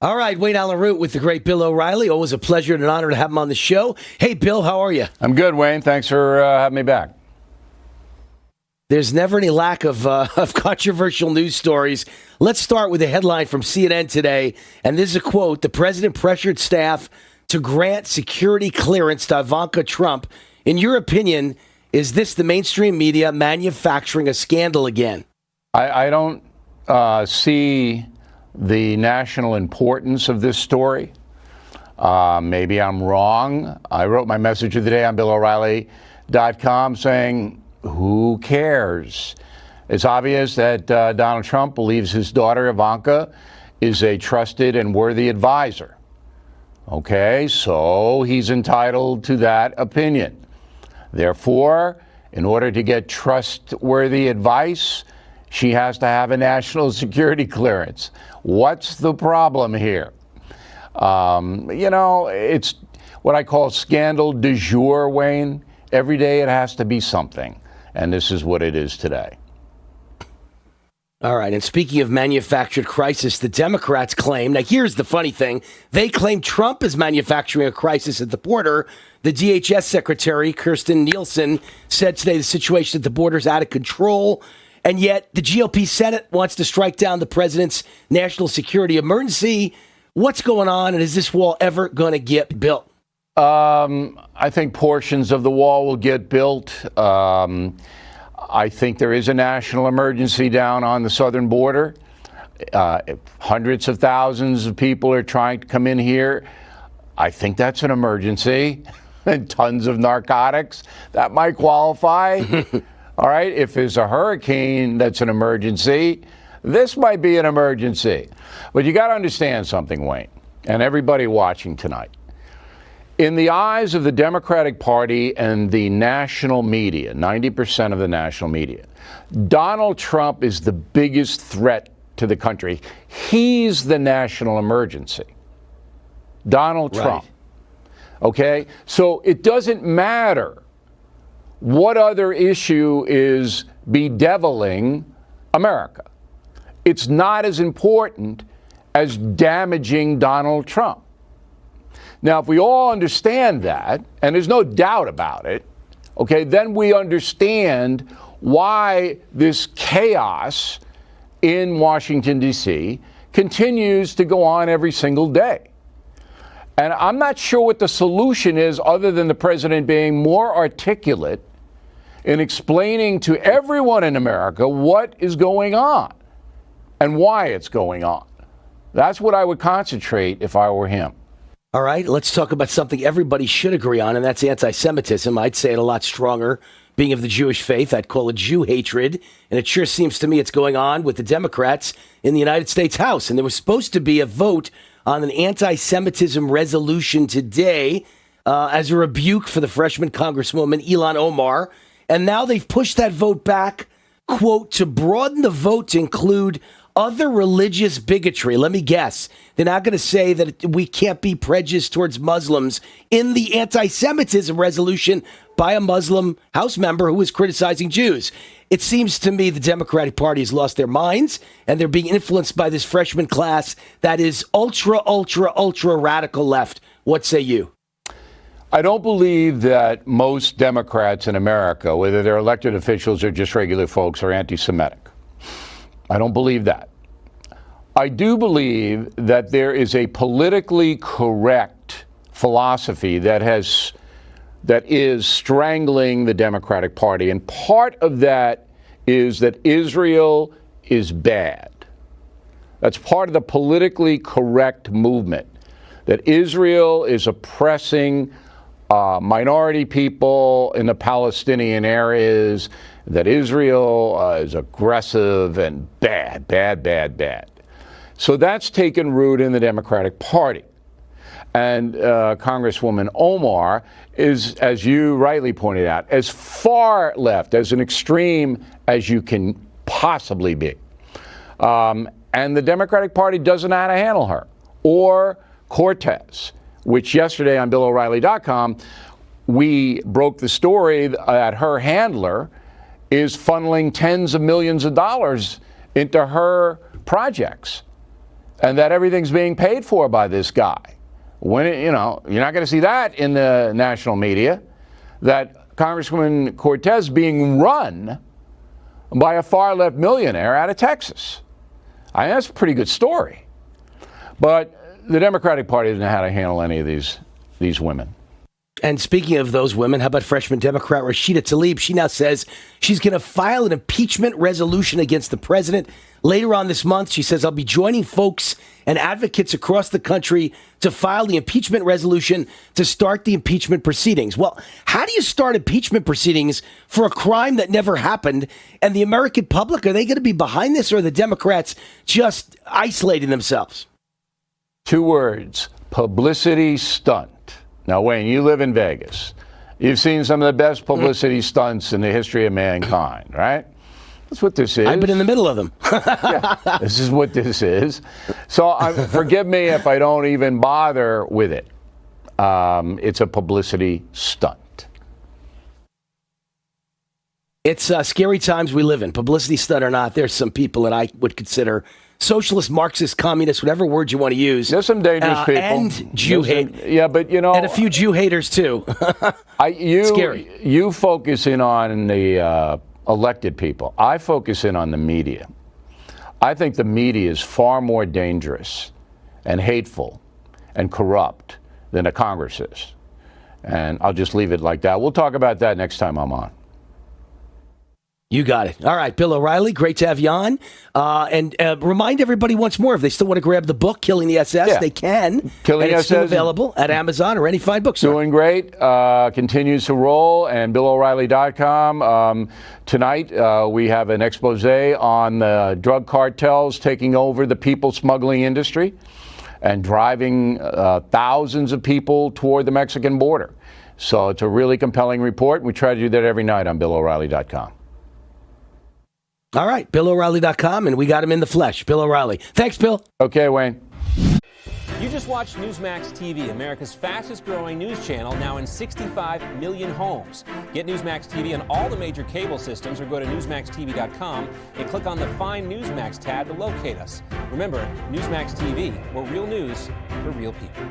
All right, Wayne Allen Root with the great Bill O'Reilly. Always a pleasure and an honor to have him on the show. Hey, Bill, how are you? I'm good, Wayne. Thanks for having me back. There's never any lack of controversial news stories. Let's start with a headline from CNN today, and this is a quote. The president pressured staff to grant security clearance to Ivanka Trump. In your opinion, is this the mainstream media manufacturing a scandal again? I don't see the national importance of this story. Maybe I'm wrong. I wrote my message of the day on BillO'Reilly.com saying, who cares? It's obvious that Donald Trump believes his daughter Ivanka is a trusted and worthy advisor. Okay, so he's entitled to that opinion. Therefore, in order to get trustworthy advice, she has to have a national security clearance. What's the problem here? It's what I call scandal du jour, Wayne. Every day it has to be something. And this is what it is today. All right. And speaking of manufactured crisis, the Democrats claim, now here's the funny thing, they claim Trump is manufacturing a crisis at the border. The DHS Secretary, Kirstjen Nielsen, said today the situation at the border is out of control. And yet the GOP Senate wants to strike down the president's national security emergency. What's going on? And is this wall ever going to get built? I think portions of the wall will get built. I think there is a national emergency down on the southern border. Hundreds of thousands of people are trying to come in here. I think that's an emergency. And tons of narcotics. That might qualify. All right, if there's a hurricane that's an emergency, this might be an emergency. But you got to understand something, Wayne, and everybody watching tonight. In the eyes of the Democratic Party and the national media, 90% of the national media, Donald Trump is the biggest threat to the country. He's the national emergency. Donald Trump. Okay? So it doesn't matter what other issue is bedeviling America. It's not as important as damaging Donald Trump. Now, if we all understand that, and there's no doubt about it, okay, then we understand why this chaos in Washington, D.C. continues to go on every single day. And I'm not sure what the solution is other than the president being more articulate in explaining to everyone in America what is going on and why it's going on. That's what I would concentrate if I were him. All right, let's talk about something everybody should agree on, and that's anti-Semitism. I'd say it a lot stronger. Being of the Jewish faith, I'd call it Jew hatred. And it sure seems to me it's going on with the Democrats in the United States House. And there was supposed to be a vote on an anti-Semitism resolution today as a rebuke for the freshman Congresswoman Ilhan Omar. And now they've pushed that vote back, quote, to broaden the vote to include other religious bigotry. Let me guess. They're not going to say that we can't be prejudiced towards Muslims in the anti-Semitism resolution by a Muslim House member who is criticizing Jews. It seems to me the Democratic Party has lost their minds, and they're being influenced by this freshman class that is ultra radical left. What say you? I don't believe that most Democrats in America, whether they're elected officials or just regular folks, are anti-Semitic. I don't believe that. I do believe that there is a politically correct philosophy that is strangling the Democratic Party. And part of that is that Israel is bad. That's part of the politically correct movement, that Israel is oppressing minority people in the Palestinian areas, that Israel is aggressive and bad. So that's taken root in the Democratic Party. And Congresswoman Omar is, as you rightly pointed out, as far left, as an extreme as you can possibly be. And the Democratic Party doesn't know how to handle her. Or Cortez, which yesterday on BillO'Reilly.com, we broke the story that her handler is funneling tens of millions of dollars into her projects. and that everything's being paid for by this guy. When you're not going to see that in the national media, that Congresswoman Cortez being run by a far-left millionaire out of Texas. I mean, that's a pretty good story. But the Democratic Party doesn't know how to handle any of these women. And speaking of those women, how about freshman Democrat Rashida Tlaib? She now says she's going to file an impeachment resolution against the president. Later on this month, she says, I'll be joining folks and advocates across the country to file the impeachment resolution to start the impeachment proceedings. Well, how do you start impeachment proceedings for a crime that never happened? And the American public, are they going to be behind this, or are the Democrats just isolating themselves? 2 words: publicity stunt. Now, Wayne, you live in Vegas. You've seen some of the best publicity stunts in the history of mankind, right? That's what this is. I've been in the middle of them. Yeah, this is what this is. So forgive me if I don't even bother with it. It's a publicity stunt. It's scary times we live in. Publicity stunt or not, there's some people that I would consider socialist, Marxist, communist, whatever word you want to use. There's some dangerous people. And Jew hate. Yeah, but And a few Jew haters, too. Scary. You focus in on the elected people. I focus in on the media. I think the media is far more dangerous and hateful and corrupt than the Congress is. And I'll just leave it like that. We'll talk about that next time I'm on. You got it. All right, Bill O'Reilly, great to have you on. And remind everybody once more, if they still want to grab the book, Killing the SS, they can. Killing and it's still SS available at Amazon or any fine bookstore. Doing great. Continues to roll. And BillO'Reilly.com. Tonight, we have an expose on the drug cartels taking over the people smuggling industry and driving thousands of people toward the Mexican border. So it's a really compelling report. We try to do that every night on BillO'Reilly.com. All right, BillO'Reilly.com, and we got him in the flesh. Bill O'Reilly. Thanks, Bill. Okay, Wayne. You just watched Newsmax TV, America's fastest growing news channel, now in 65 million homes. Get Newsmax TV on all the major cable systems, or go to NewsmaxTV.com and click on the Find Newsmax tab to locate us. Remember, Newsmax TV, where real news for real people.